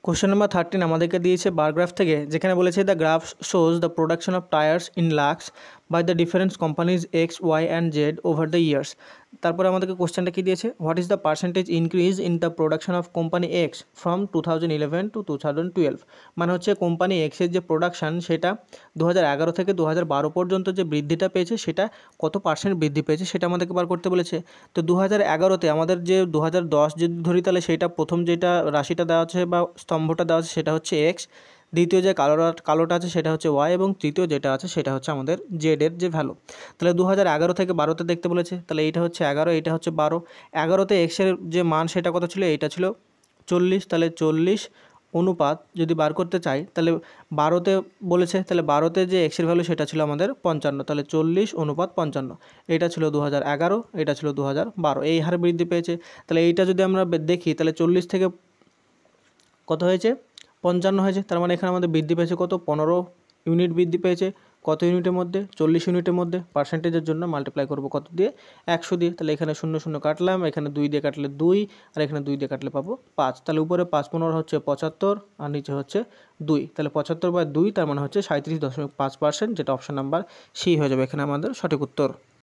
Question number 13 আমাদেরকে দিয়েছে bar graph থেকে, যেখানে বলেছে the graph shows the production of tyres in lakhs by the difference companies X Y and Z over the years. তারপরে আমাদেরকে কোশ্চেনটা কী দিয়েছে, what is the percentage increase in the production of company X from 2011 to 2012। মানে হচ্ছে company এক্সের যে production সেটা 2011 থেকে 2012 পর্যন্ত যে বৃদ্ধিটা পেয়েছে সেটা কত পার্সেন্ট বৃদ্ধি পেয়েছে সেটা আমাদেরকে বার করতে বলেছে। তো 2011-তে আমাদের যে 2010 যদি ধরি তাহলে সেইটা প্রথম যেটা রাশিটা দেওয়া আছে বা স্তম্ভটা দেওয়া আছে সেটা হচ্ছে এক্স, দ্বিতীয় যে কালোটা আছে সেটা হচ্ছে ওয়াই, এবং তৃতীয় যেটা আছে সেটা হচ্ছে আমাদের জেডের যে ভ্যালু। তাহলে 2011 থেকে 12তে দেখতে বলেছে, তাহলে এইটা হচ্ছে 11, এইটা হচ্ছে 12। 11তে এক্সের যে মান সেটা কত ছিল, এইটা ছিল 40, তাহলে 40 অনুপাত যদি বার করতে চাই তাহলে 12তে বলেছে, তাহলে 12তে যে এক্সের ভ্যালু সেটা ছিল আমাদের 55, তাহলে 40 অনুপাত 55। এটা ছিল 2011, এটা ছিল 2012, এই হারে বৃদ্ধি পেয়েছে। তাহলে এইটা যদি আমরা দেখি তাহলে 40 থেকে কত হয়েছে, 55 হয়েছে। তার মানে এখানে আমাদের বৃদ্ধি পেয়েছে কত, 15 ইউনিট বৃদ্ধি পেয়েছে। কত ইউনিটের মধ্যে, 40 ইউনিটের মধ্যে। পার্সেন্টেজের জন্য মাল্টিপ্লাই করব কত দিয়ে, 100 দিয়ে। তাহলে এখানে 0 0 কাটলাম, এখানে 2 দিয়ে কাটলে 2, আর এখানে 2 দিয়ে কাটলে পাবো 5। তাহলে উপরে 5 15 হচ্ছে 75, আর নিচে হচ্ছে 2। তাহলে 75/2 তার মানে হচ্ছে 37.5%, যেটা অপশন নাম্বার সি হয়ে যাবে এখানে আমাদের সঠিক উত্তর।